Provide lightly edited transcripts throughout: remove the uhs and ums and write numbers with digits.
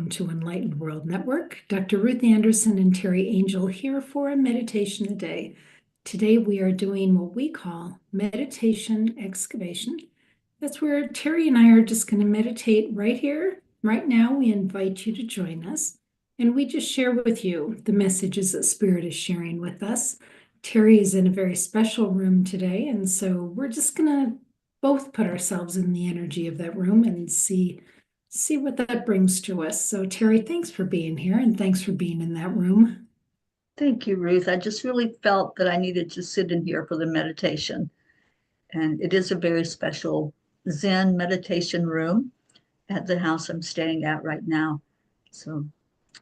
welcome to Enlightened World Network. Dr. Ruth Anderson and Teri Angel here for a meditation a day. Today we are doing what we call meditation excavation. That's where Teri and I are just going to meditate right here, right now. We invite you to join us, and we just share with you the messages that Spirit is sharing with us. Teri is in a very special room today, and so we're just going to both put ourselves in the energy of that room and see what that brings to us. So, Teri, thanks for being here and thanks for being in that room. Thank you, Ruth. I just really felt that I needed to sit in here for the meditation. And it is a very special Zen meditation room at the house I'm staying at right now. So,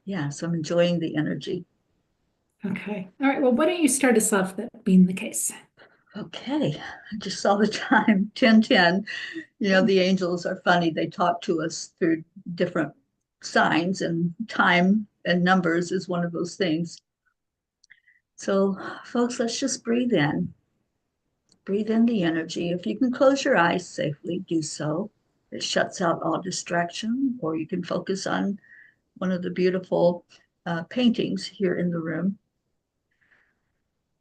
so I'm enjoying the energy. Okay. All right. Well, why don't you start us off, that being the case? Okay. I just saw the time, 10:10. The angels are funny. They talk to us through different signs, and time and numbers is one of those things. So, folks, let's just breathe in. Breathe in the energy. If you can close your eyes safely, do so. It shuts out all distraction, or you can focus on one of the beautiful paintings here in the room.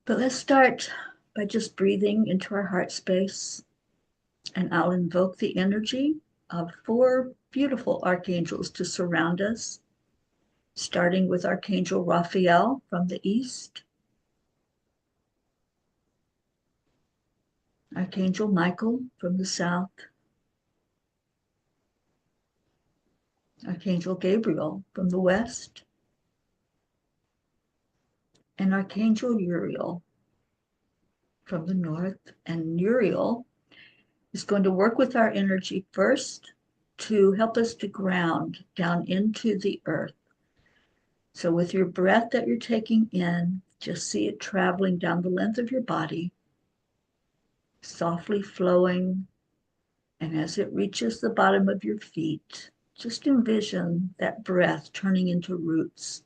But let's start by just breathing into our heart space, and I'll invoke the energy of 4 beautiful archangels to surround us, starting with Archangel Raphael from the east, Archangel Michael from the south, Archangel Gabriel from the west, and Archangel Uriel from the north. And Uriel is going to work with our energy first to help us to ground down into the earth. So with your breath that you're taking in, just see it traveling down the length of your body, softly flowing. And as it reaches the bottom of your feet, just envision that breath turning into roots.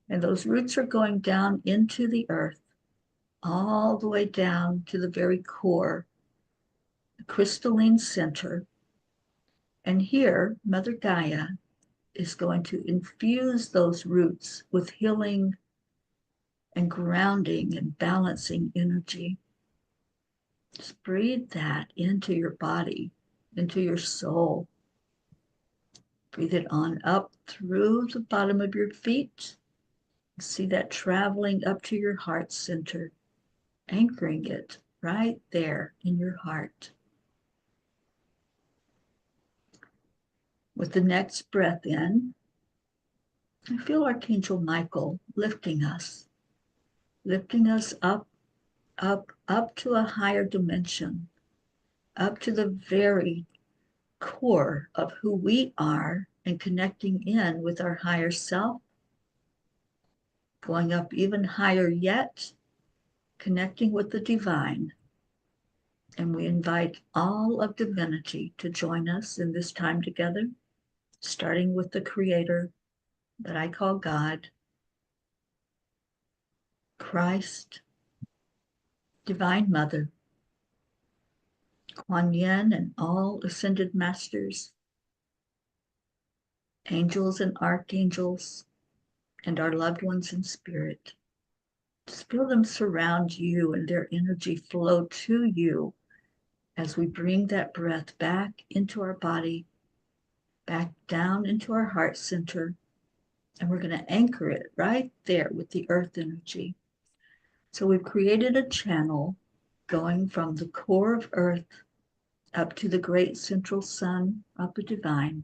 And those roots are going down into the earth, all the way down to the very core, the crystalline center. And here, Mother Gaia is going to infuse those roots with healing and grounding and balancing energy. Just breathe that into your body, into your soul. Breathe it on up through the bottom of your feet. See that traveling up to your heart center, anchoring it right there in your heart. With the next breath in, I feel Archangel Michael lifting us up, up to a higher dimension, up to the very core of who we are, and connecting in with our higher self, going up even higher yet, connecting with the divine. And we invite all of divinity to join us in this time together, starting with the Creator that I call God, Christ, Divine Mother, Kuan Yin and all ascended masters, angels and archangels, and our loved ones in spirit. Just feel them surround you and their energy flow to you as we bring that breath back into our body, back down into our heart center, and we're going to anchor it right there with the earth energy. So we've created a channel going from the core of earth up to the great central sun of the divine.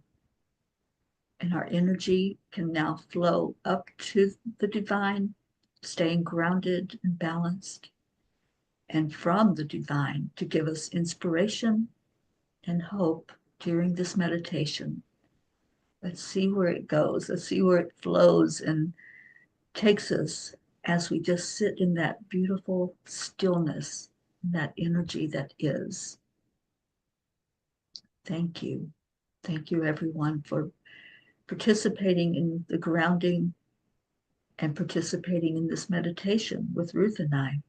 And our energy can now flow up to the divine, staying grounded and balanced, and from the divine to give us inspiration and hope during this meditation. Let's see where it goes. Let's see where it flows and takes us as we just sit in that beautiful stillness, that energy that is. Thank you. Thank you, everyone, for participating in the grounding and participating in this meditation with Ruth and I.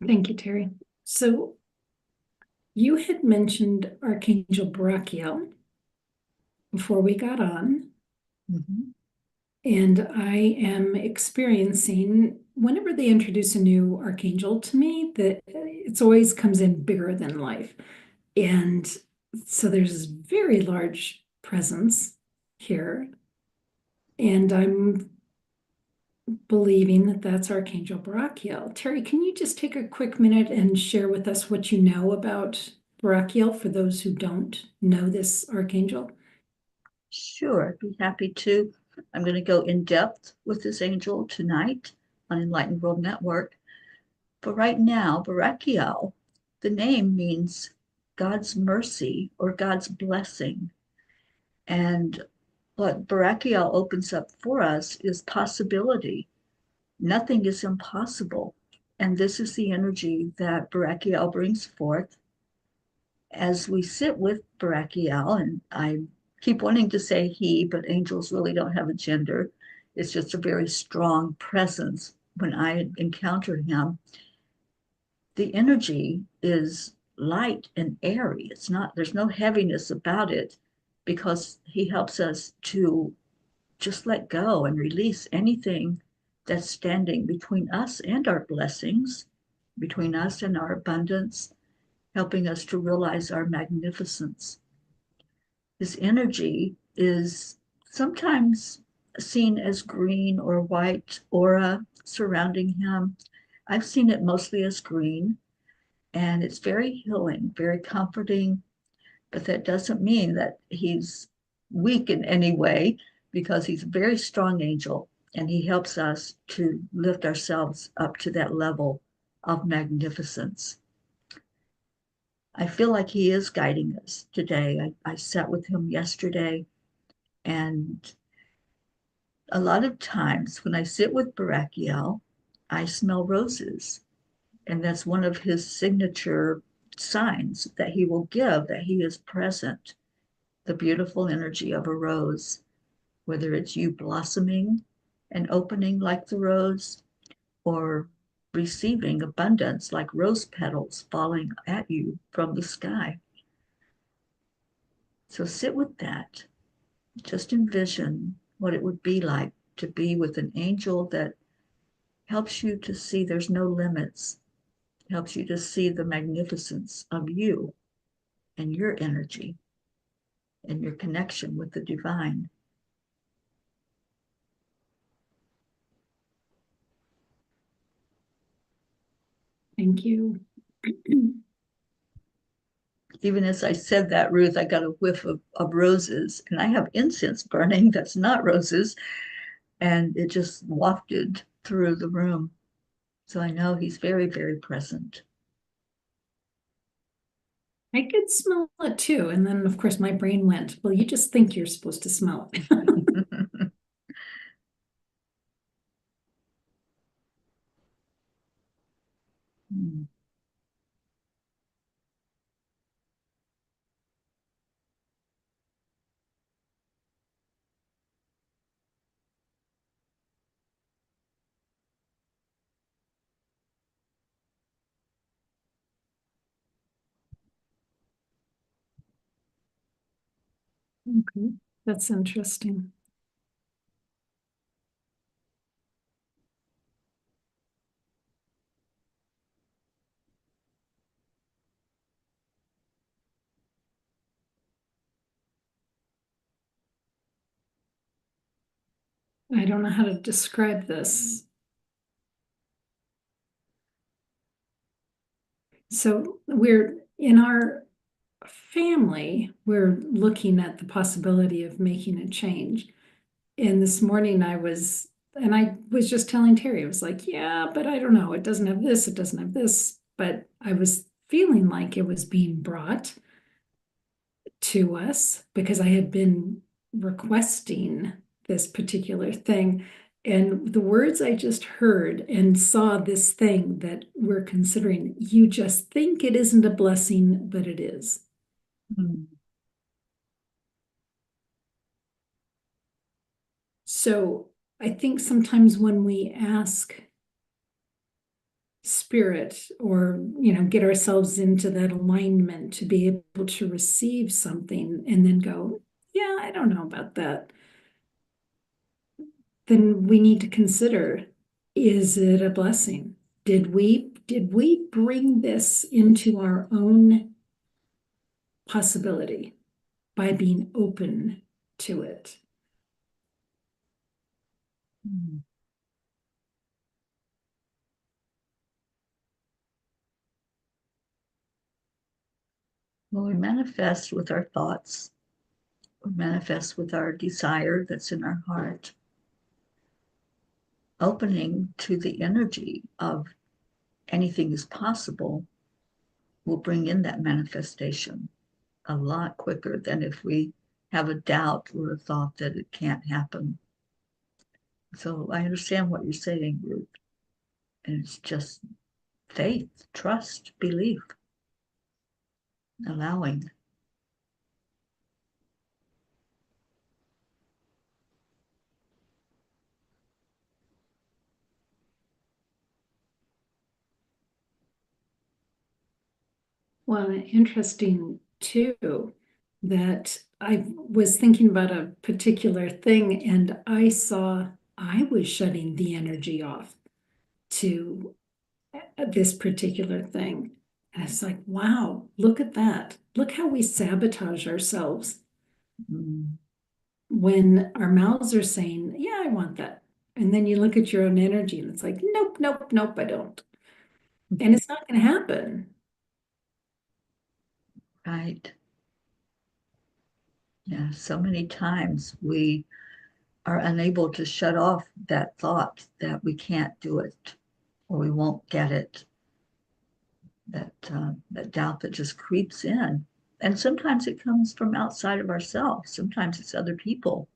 Thank you, Teri. So You had mentioned Archangel Brachiel before we got on, Mhm. and I am experiencing whenever they introduce a new archangel to me that it's always comes in bigger than life. And so there's this very large presence here, and I'm believing that that's Archangel Barachiel. Teri, can you just take a quick minute and share with us what you know about Barachiel for those who don't know this archangel? Sure, I'd be happy to. I'm going to go in depth with this angel tonight on Enlightened World Network. But right now, Barakiel, the name means God's mercy or God's blessing. And what Barakiel opens up for us is possibility. Nothing is impossible. And this is the energy that Barakiel brings forth as we sit with Barakiel. And I keep wanting to say he, but angels really don't have a gender. It's just a very strong presence. When I encountered him, the energy is light and airy. It's not, there's no heaviness about it because he helps us to just let go and release anything that's standing between us and our blessings, between us and our abundance, helping us to realize our magnificence. His energy is sometimes seen as green or white aura surrounding him. I've seen it mostly as green, and it's very healing, very comforting, but that doesn't mean that he's weak in any way because he's a very strong angel and he helps us to lift ourselves up to that level of magnificence. I feel like he is guiding us today. I sat with him yesterday, and a lot of times when I sit with Barakiel, I smell roses. And that's one of his signature signs that he will give that he is present, the beautiful energy of a rose, whether it's you blossoming and opening like the rose or receiving abundance like rose petals falling at you from the sky. So sit with that. Just envision what it would be like to be with an angel that helps you to see there's no limits, helps you to see the magnificence of you and your energy and your connection with the divine. Thank you. Even as I said that, Ruth, I got a whiff of roses, and I have incense burning that's not roses, and it just wafted through the room. So I know he's very, very present. I could smell it too. And then, of course, my brain went, well, you just think you're supposed to smell it. Okay, that's interesting. I don't know how to describe this. So we're in our family, we're looking at the possibility of making a change. And this morning and I was just telling Teri, I was like, yeah, but I don't know. It doesn't have this, it doesn't have this. But I was feeling like it was being brought to us because I had been requesting this particular thing. And the words I just heard and saw this thing that we're considering, you just think it isn't a blessing, but it is. Mm. So I think sometimes when we ask spirit, or get ourselves into that alignment to be able to receive something and then go, yeah, I don't know about that, then we need to consider, is it a blessing? Did we bring this into our own possibility by being open to it? Mm. Well, we manifest with our thoughts. We manifest with our desire that's in our heart. Opening to the energy of anything is possible will bring in that manifestation a lot quicker than if we have a doubt or a thought that it can't happen. So I understand what you're saying, Ruth. And it's just faith, trust, belief, allowing. Well, interesting too, that I was thinking about a particular thing and I saw I was shutting the energy off to this particular thing. And it's like, wow, look at that. Look how we sabotage ourselves Mm, when our mouths are saying, yeah, I want that. And then you look at your own energy and it's like, nope, nope, nope, I don't. And it's not going to happen. right. Yeah, so many times we are unable to shut off that thought that we can't do it or we won't get it, that doubt that just creeps in. And sometimes it comes from outside of ourselves. Sometimes it's other people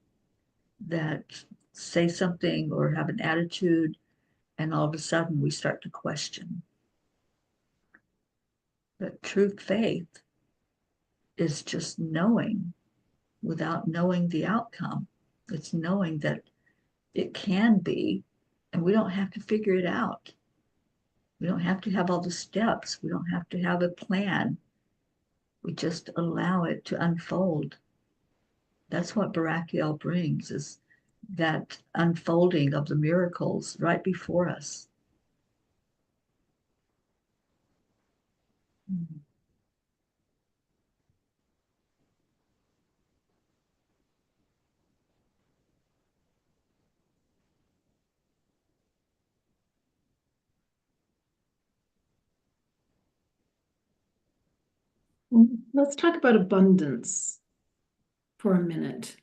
that say something or have an attitude, and all of a sudden we start to question. But true faith is just knowing without knowing the outcome. It's knowing that it can be, and we don't have to figure it out. We don't have to have all the steps. We don't have to have a plan. We just allow it to unfold. That's what Barakiel brings, is that unfolding of the miracles right before us. Let's talk about abundance for a minute.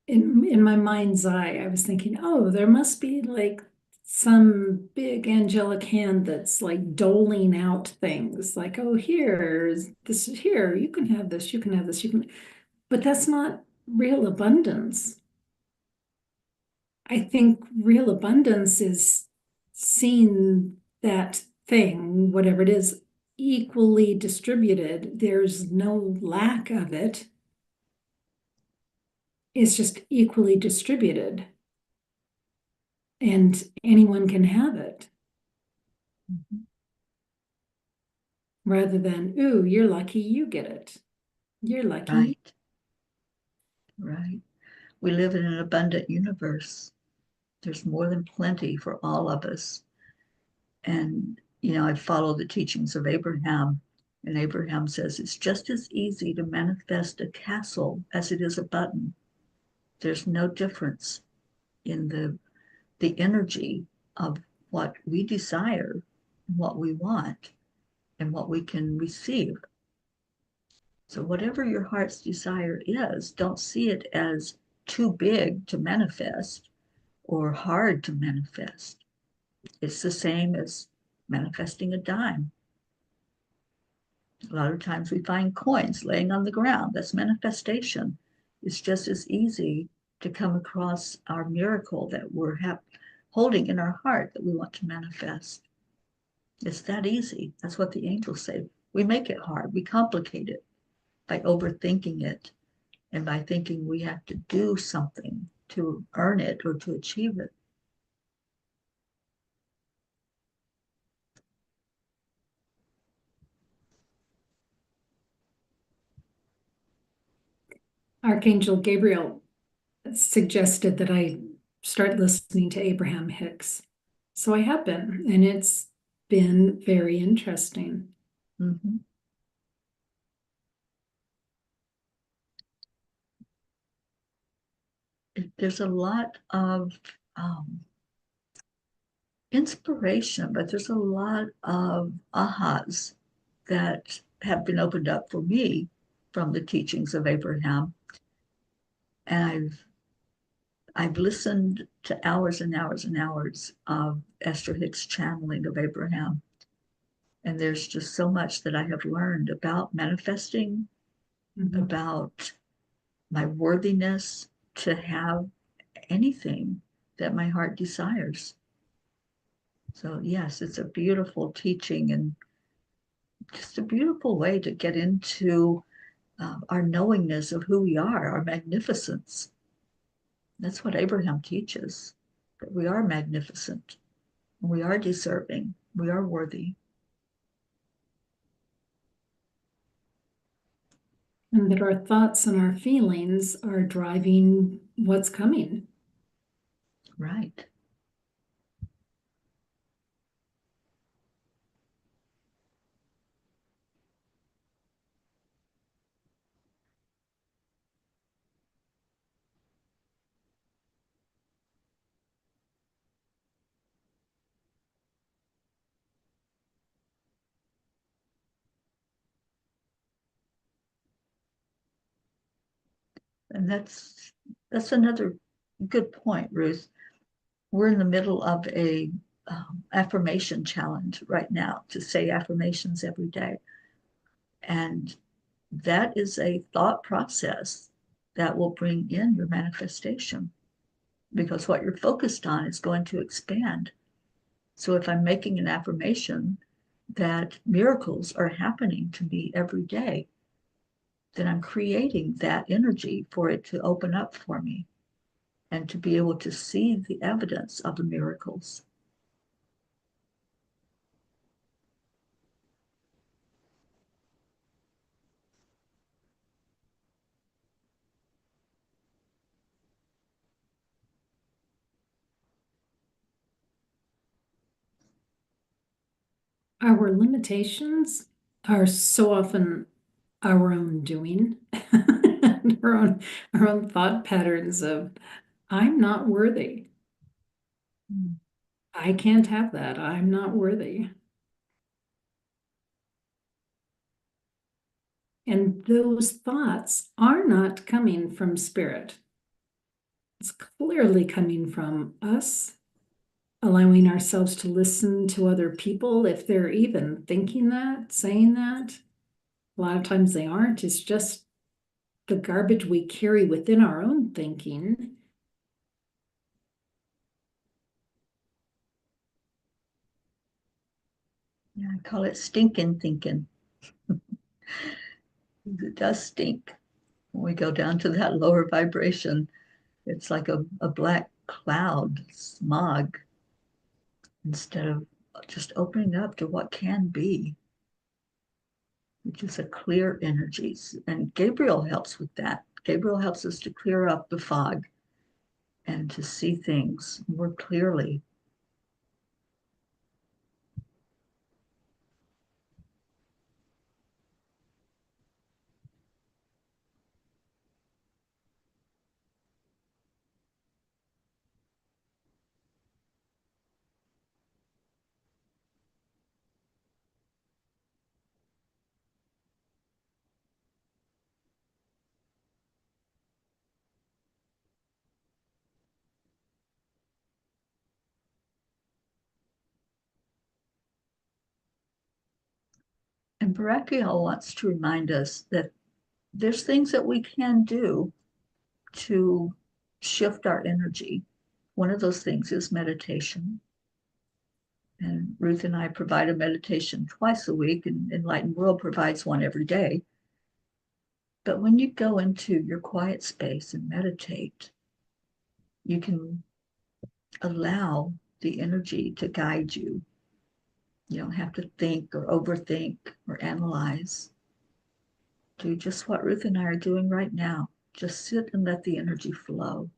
In my mind's eye, I was thinking, oh, there must be like some big angelic hand that's like doling out things like, oh, here's this is here, you can have this, you can have this, you can, but that's not real abundance. I think real abundance is seeing that thing, whatever it is, equally distributed. There's no lack of it. It's just equally distributed and anyone can have it Mhm. rather than, ooh, you're lucky you get it. You're lucky. Right, right. We live in an abundant universe. There's more than plenty for all of us. And, I follow the teachings of Abraham. And Abraham says it's just as easy to manifest a castle as it is a button. There's no difference in the energy of what we desire, what we want, and what we can receive. So, whatever your heart's desire is, don't see it as too big to manifest or hard to manifest. It's the same as manifesting a dime. A lot of times we find coins laying on the ground. That's manifestation. It's just as easy to come across our miracle that we're holding in our heart that we want to manifest. It's that easy. That's what the angels say. We make it hard. We complicate it by overthinking it and by thinking we have to do something to earn it or to achieve it. Archangel Gabriel suggested that I start listening to Abraham Hicks. So I have been, and it's been very interesting. Mm-hmm. There's a lot of inspiration, but there's a lot of ahas that have been opened up for me from the teachings of Abraham. And I've listened to hours and hours and hours of Esther Hicks' channeling of Abraham. And there's just so much that I have learned about manifesting, about my worthiness to have anything that my heart desires. So, yes, it's a beautiful teaching and just a beautiful way to get into our knowingness of who we are, our magnificence. That's what Abraham teaches, that we are magnificent, we are deserving, we are worthy. And that our thoughts and our feelings are driving what's coming. Right. And that's another good point, Ruth. We're in the middle of a affirmation challenge right now to say affirmations every day. And that is a thought process that will bring in your manifestation because what you're focused on is going to expand. So if I'm making an affirmation that miracles are happening to me every day, then I'm creating that energy for it to open up for me and to be able to see the evidence of the miracles. Our limitations are so often our own doing, and our own thought patterns of, I'm not worthy. I can't have that. I'm not worthy. And those thoughts are not coming from spirit. It's clearly coming from us, allowing ourselves to listen to other people if they're even thinking that, saying that. A lot of times they aren't. It's just the garbage we carry within our own thinking. Yeah, I call it stinking thinking. It does stink. When we go down to that lower vibration, it's like a black cloud, smog, instead of just opening up to what can be, which is a clear energies. And Gabriel helps with that. Gabriel helps us to clear up the fog and to see things more clearly. And Barakiel wants to remind us that there's things that we can do to shift our energy. One of those things is meditation. And Ruth and I provide a meditation twice a week, and Enlightened World provides one every day. But when you go into your quiet space and meditate, you can allow the energy to guide you. You don't have to think or overthink or analyze. Do just what Ruth and I are doing right now. Just sit and let the energy flow.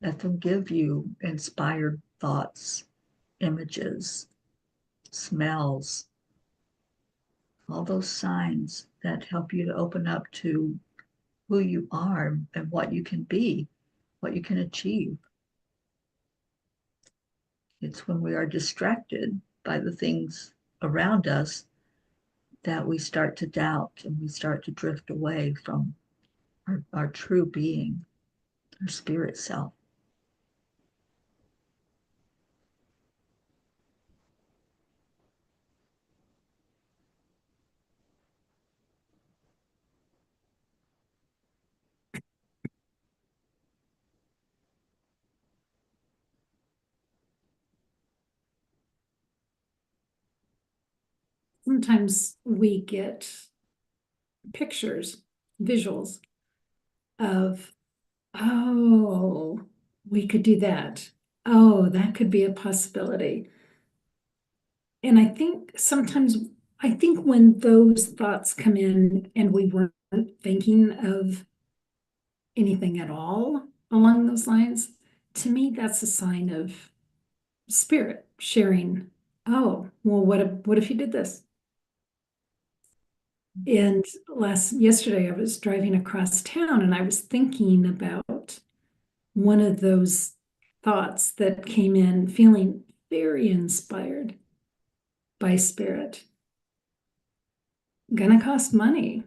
Let them give you inspired thoughts, images, smells, all those signs that help you to open up to who you are and what you can be, what you can achieve. It's when we are distracted by the things around us that we start to doubt and we start to drift away from our true being, our spirit self. Sometimes we get pictures, visuals of, oh, we could do that. Oh, that could be a possibility. And I think sometimes, I think when those thoughts come in and we weren't thinking of anything at all along those lines, to me, that's a sign of spirit sharing. Oh, well, what if you did this? And yesterday, I was driving across town and I was thinking about one of those thoughts that came in, feeling very inspired by spirit. Gonna cost money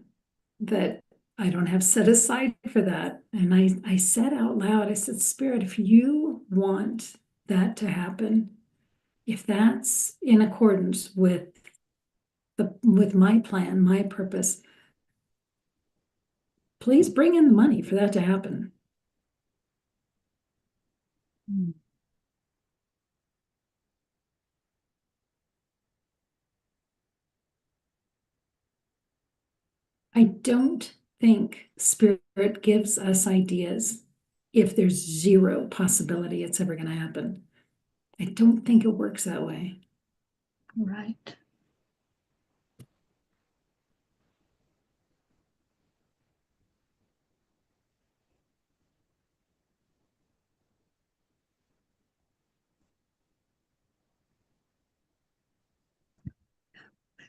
that I don't have set aside for that. And I said out loud, I said, Spirit, if you want that to happen, if that's in accordance with my plan, my purpose, please bring in the money for that to happen. Mm. I don't think spirit gives us ideas if there's zero possibility it's ever going to happen. I don't think it works that way. Right.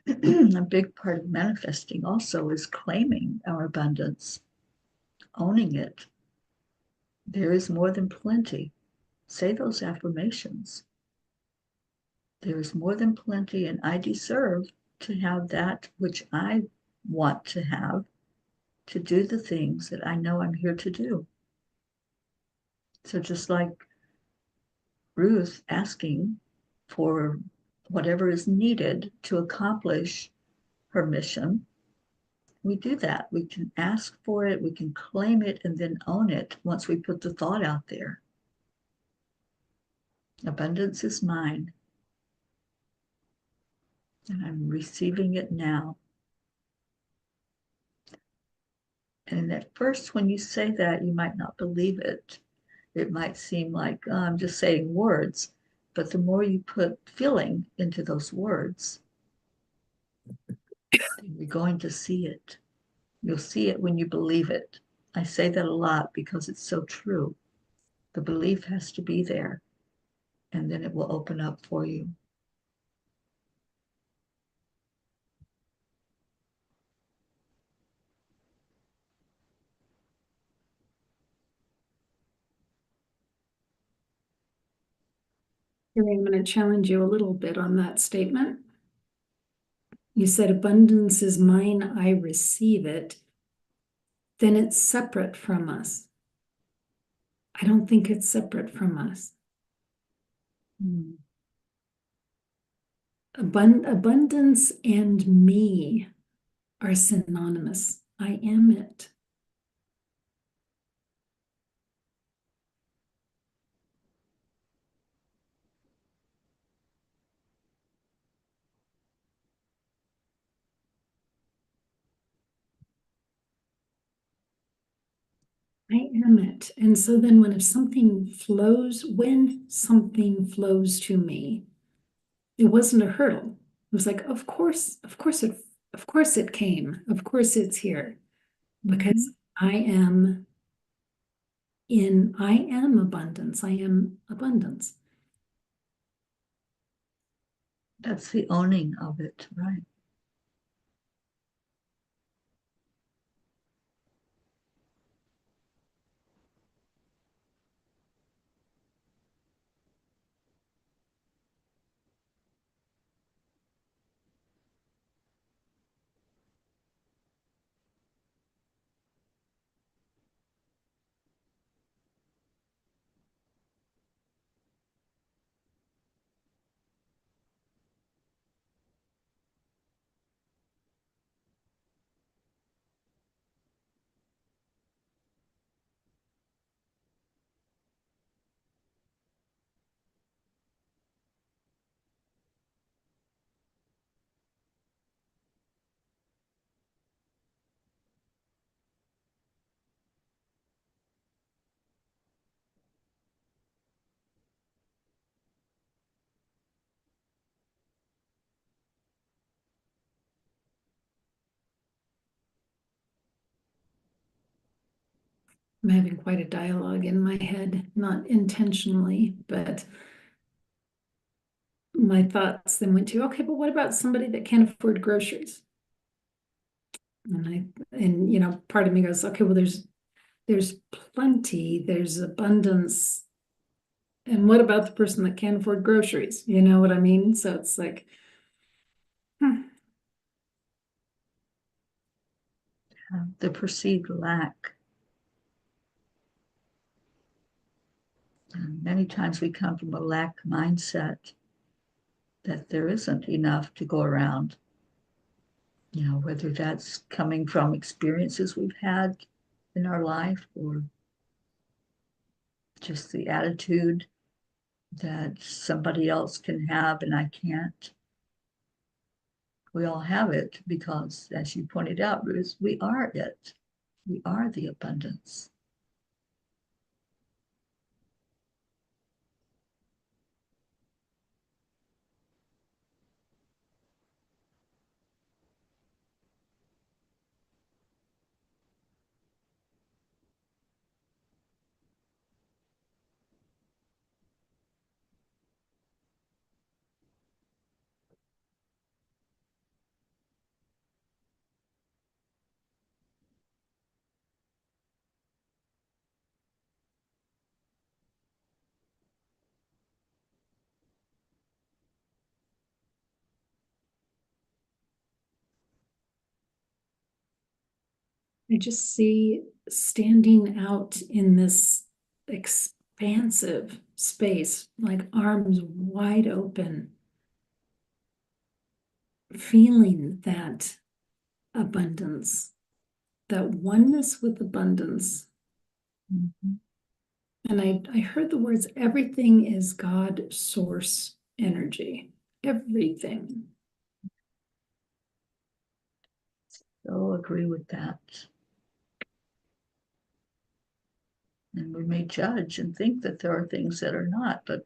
A big part of manifesting also is claiming our abundance, owning it. There is more than plenty. Say those affirmations. There is more than plenty, and I deserve to have that which I want to have, to do the things that I know I'm here to do. So just like Ruth asking for whatever is needed to accomplish her mission, we do that. We can ask for it, we can claim it, and then own it once we put the thought out there. Abundance is mine, and I'm receiving it now. And at first, when you say that, you might not believe it. It might seem like, oh, I'm just saying words. But the more you put feeling into those words, you're going to see it. You'll see it when you believe it. I say that a lot because it's so true. The belief has to be there, and then it will open up for you. Here, I'm going to challenge you a little bit on that statement. You said abundance is mine, I receive it. Then it's separate from us. I don't think it's separate from us. Abundance and me are synonymous. I am it. I am it. And so then when something flows to me, it wasn't a hurdle. It was like, of course it came. Of course it's here. Because I am I am abundance. I am abundance. That's the owning of it, right? I'm having quite a dialogue in my head, not intentionally, but my thoughts then went to, okay, but what about somebody that can't afford groceries? And you know, part of me goes, okay, well, there's plenty, there's abundance. And what about the person that can't afford groceries? You know what I mean? So it's like, The perceived lack. And many times we come from a lack mindset that there isn't enough to go around. You know, whether that's coming from experiences we've had in our life or just the attitude that somebody else can have and I can't. We all have it because, as you pointed out, Ruth, we are it. We are the abundance. I just see standing out in this expansive space, like arms wide open, feeling that abundance, that oneness with abundance. Mm-hmm. And I heard the words, everything is God source energy. Everything. So agree with that. And we may judge and think that there are things that are not, but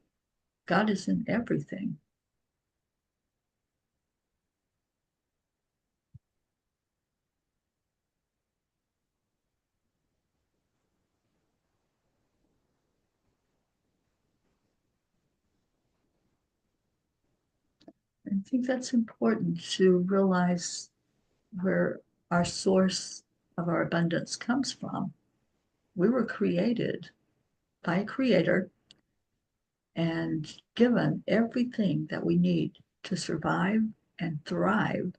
God is in everything. I think that's important to realize where our source of our abundance comes from. We were created by a creator and given everything that we need to survive and thrive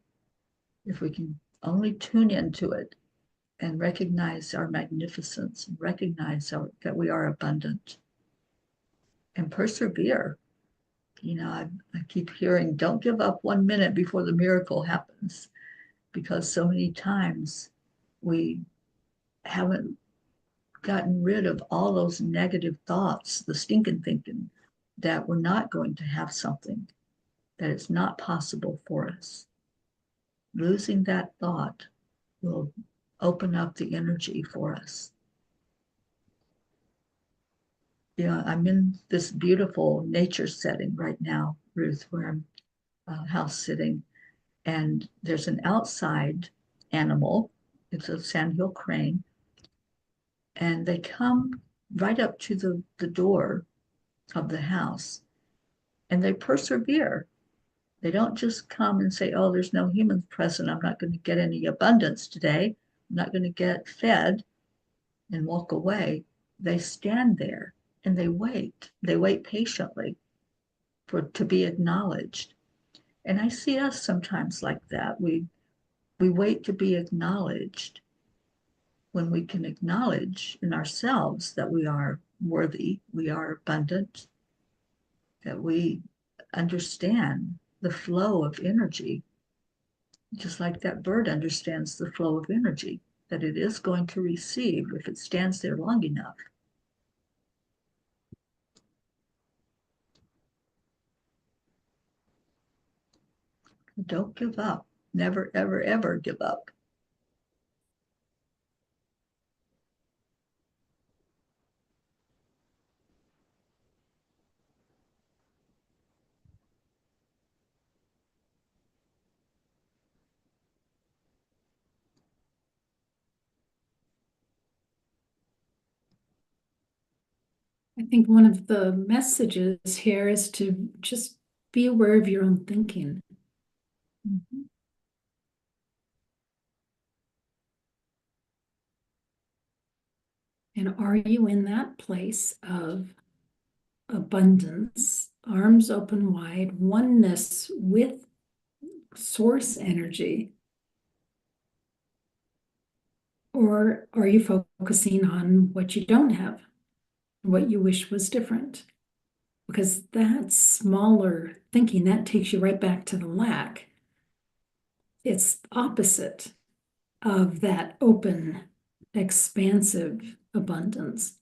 if we can only tune into it and recognize our magnificence and recognize that we are abundant and persevere. You know, I keep hearing, don't give up 1 minute before the miracle happens, because so many times we haven't gotten rid of all those negative thoughts, the stinking thinking that we're not going to have something, that it's not possible for us. Losing that thought will open up the energy for us. You know, I'm in this beautiful nature setting right now, Ruth, where I'm house sitting, and there's an outside animal. It's a sandhill crane, and they come right up to the door of the house, and they persevere. They don't just come and say, oh, there's no humans present. I'm not going to get any abundance today. I'm not going to get fed, and walk away. They stand there and they wait. They wait patiently for to be acknowledged. And I see us sometimes like that. We wait to be acknowledged when we can acknowledge in ourselves that we are worthy, we are abundant, that we understand the flow of energy, just like that bird understands the flow of energy, that it is going to receive if it stands there long enough. Don't give up. Never, ever, ever give up. I think one of the messages here is to just be aware of your own thinking. Mhm. And are you in that place of abundance, arms open wide, oneness with source energy? Or are you focusing on what you don't have, what you wish was different? Because that smaller thinking, that takes you right back to the lack. It's opposite of that open, expansive abundance.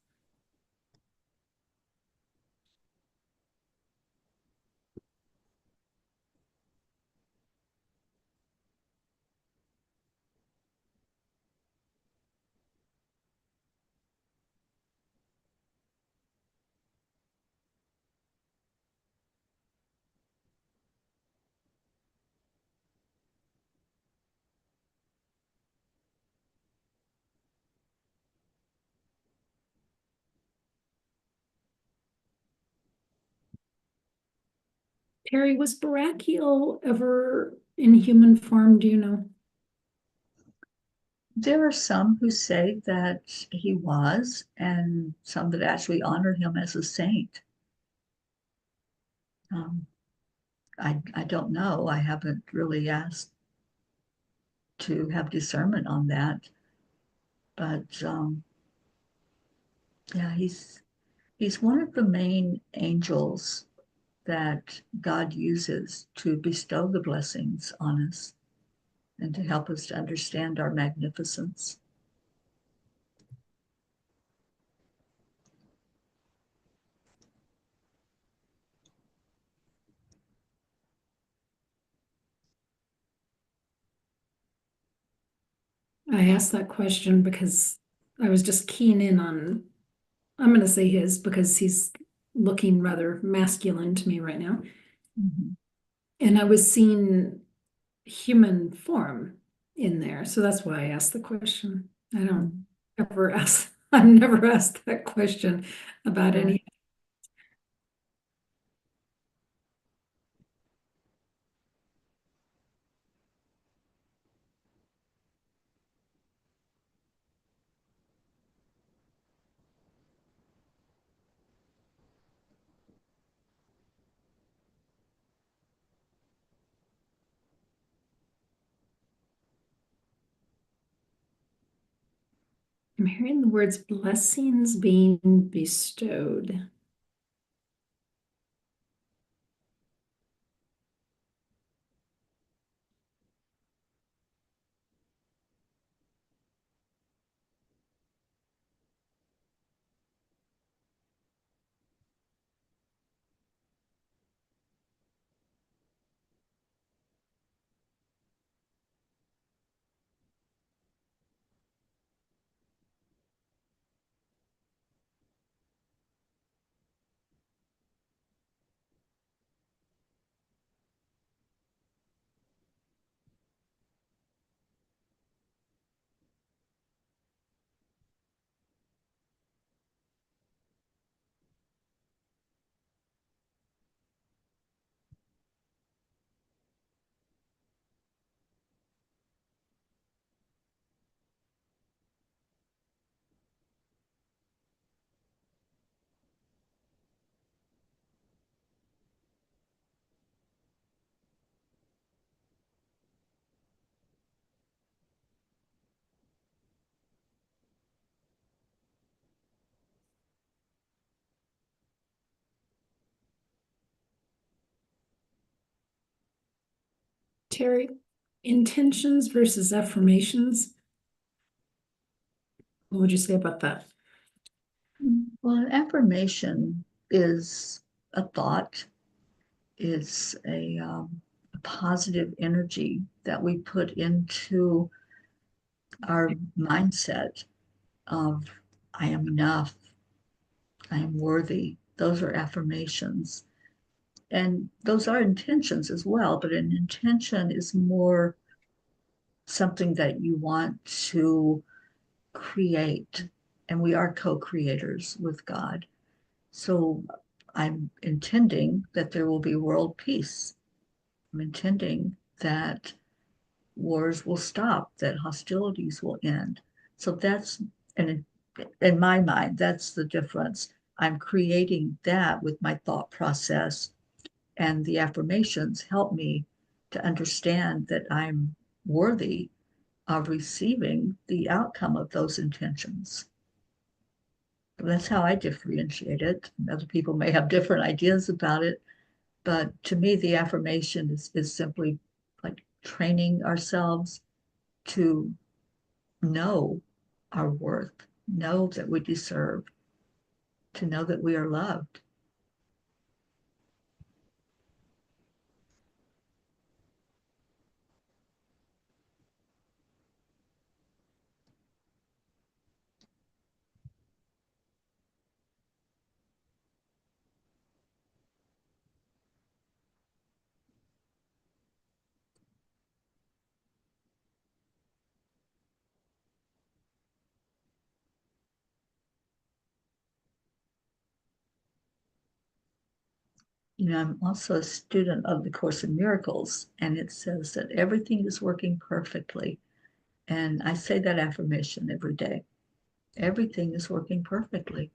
Teri, was Barakiel ever in human form? Do you know? There are some who say that he was, and some that actually honor him as a saint. Um, I don't know. I haven't really asked to have discernment on that. But yeah, he's one of the main angels that God uses to bestow the blessings on us and to help us to understand our magnificence. I asked that question because I was just keying in on, I'm going to say his because he's looking rather masculine to me right now. Mm-hmm. And I was seeing human form in there. So that's why I asked the question. I don't ever ask, I've never asked that question about Right. any. I'm hearing the words blessings being bestowed. Teri, intentions versus affirmations. What would you say about that? Well, an affirmation is a thought, is a positive energy that we put into our mindset of I am enough, I am worthy. Those are affirmations. And those are intentions as well, but an intention is more something that you want to create. And we are co creators with God. So I'm intending that there will be world peace. I'm intending that wars will stop, that hostilities will end. So that's, and in my mind, that's the difference. I'm creating that with my thought process, and the affirmations help me to understand that I'm worthy of receiving the outcome of those intentions. That's how I differentiate it. Other people may have different ideas about it, but to me, the affirmation is simply like training ourselves to know our worth, know that we deserve, to know that we are loved. I'm also a student of the Course in Miracles, and it says that everything is working perfectly. And I say that affirmation every day. Everything is working perfectly.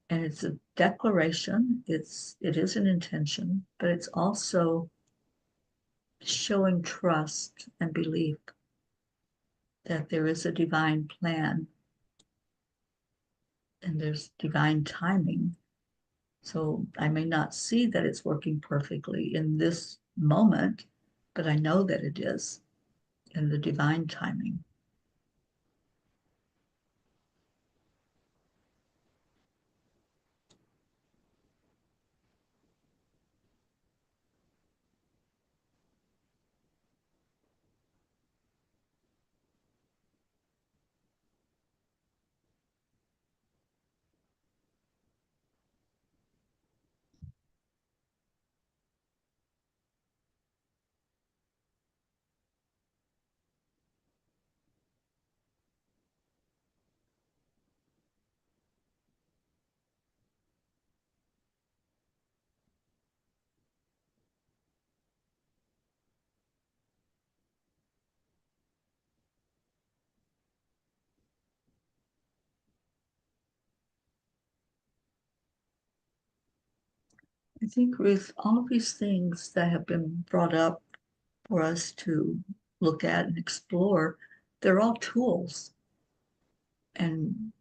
And it's a declaration, it is an intention, but it's also showing trust and belief that there is a divine plan and there's divine timing. So I may not see that it's working perfectly in this moment, but I know that it is in the divine timing. I think, Ruth, all of these things that have been brought up for us to look at and explore, they're all tools. And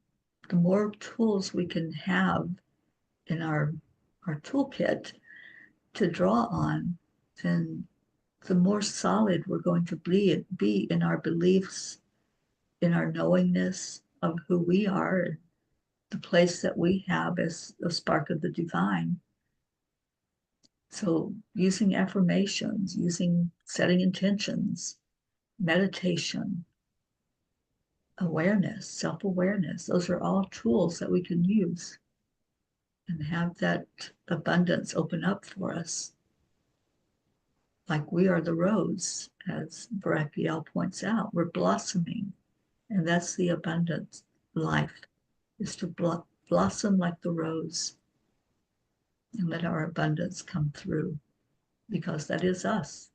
the more tools we can have in our toolkit to draw on, then the more solid we're going to be in our beliefs, in our knowingness of who we are, the place that we have as a spark of the divine. So using affirmations, using setting intentions, meditation, awareness, self-awareness, those are all tools that we can use and have that abundance open up for us. Like we are the rose, as Barakiel points out, we're blossoming. And that's the abundance life, is to blossom like the rose and let our abundance come through, because that is us.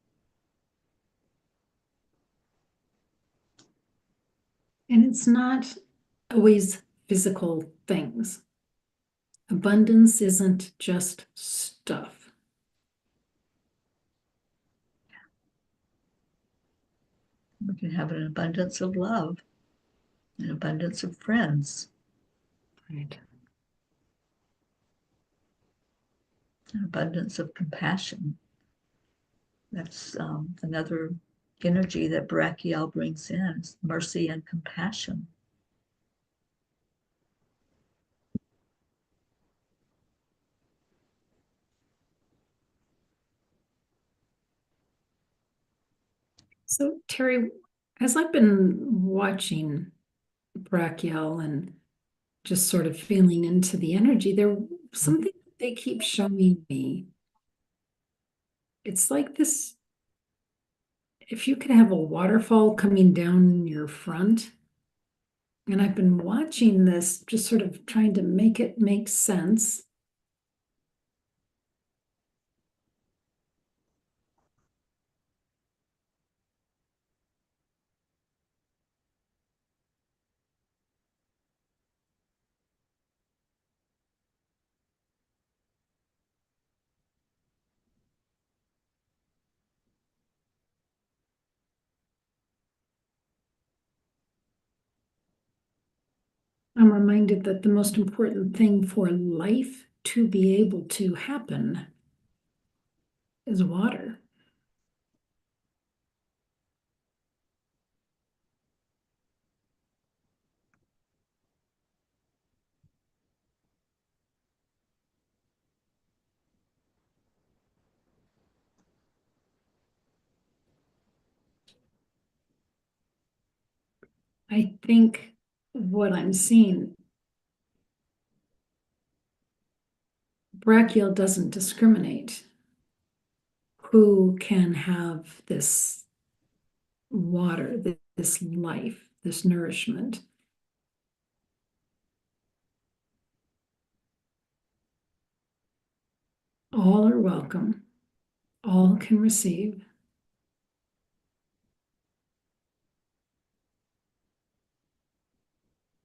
And it's not always physical things. Abundance isn't just stuff. We can have an abundance of love, an abundance of friends, Right. an abundance of compassion. That's another energy that Brachial brings in, mercy and compassion. So, Teri, as I've been watching Brachial and just sort of feeling into the energy, there's something they keep showing me. It's like this, if you could have a waterfall coming down your front, and I've been watching this, just sort of trying to make it make sense. I'm reminded that the most important thing for life to be able to happen is water. I think what I'm seeing, Brachial doesn't discriminate who can have this water, this life, this nourishment. All are welcome, all can receive.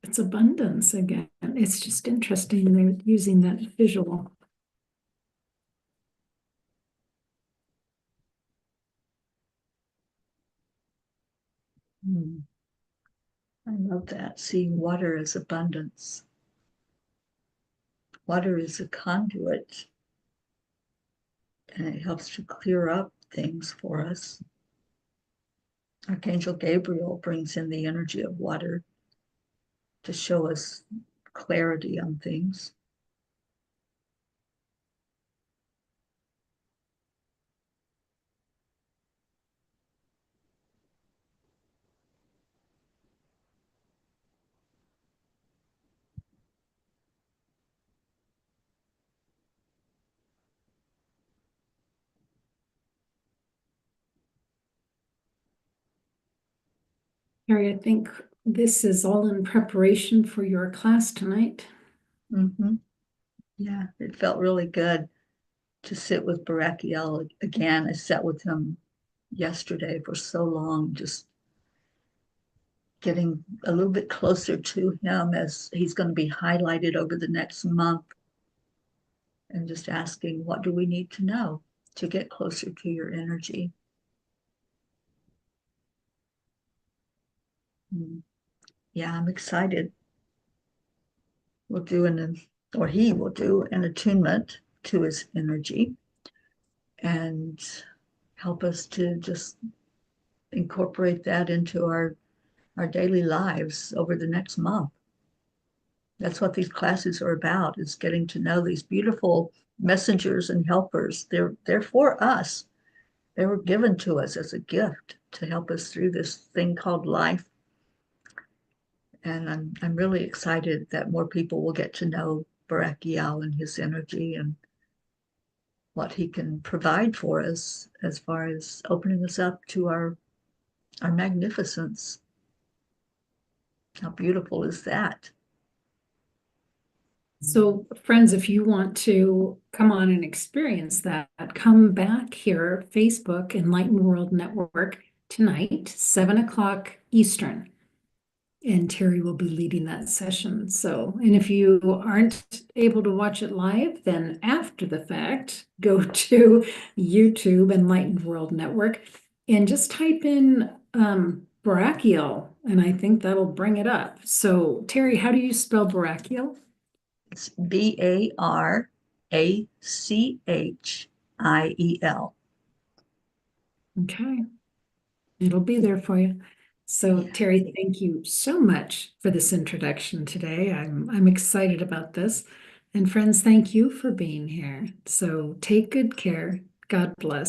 It's abundance again. It's just interesting they're using that visual. I love that, seeing water as abundance. Water is a conduit, and it helps to clear up things for us. Archangel Gabriel brings in the energy of water to show us clarity on things. Harry, I think this is all in preparation for your class tonight. Mm-hmm. Yeah, it felt really good to sit with Barakiel again. I sat with him yesterday for so long, just getting a little bit closer to him as he's going to be highlighted over the next month, and just asking, what do we need to know to get closer to your energy? Yeah, I'm excited. We'll do or he will do an attunement to his energy and help us to just incorporate that into our daily lives over the next month. That's what these classes are about, is getting to know these beautiful messengers and helpers. They're for us. They were given to us as a gift to help us through this thing called life. And I'm really excited that more people will get to know Barakiel and his energy and what he can provide for us as far as opening us up to our magnificence. How beautiful is that? So, friends, if you want to come on and experience that, come back here, Facebook, Enlightened World Network, tonight, 7 o'clock Eastern. And Teri will be leading that session. So, and if you aren't able to watch it live, then after the fact, go to YouTube, Enlightened World Network, and just type in Barachial, and I think that'll bring it up. So, Teri, how do you spell Barachial? It's Barachiel. Okay. It'll be there for you. So Yeah. Teri, thank you so much for this introduction today. I'm excited about this. And friends, thank you for being here. So take good care. God bless.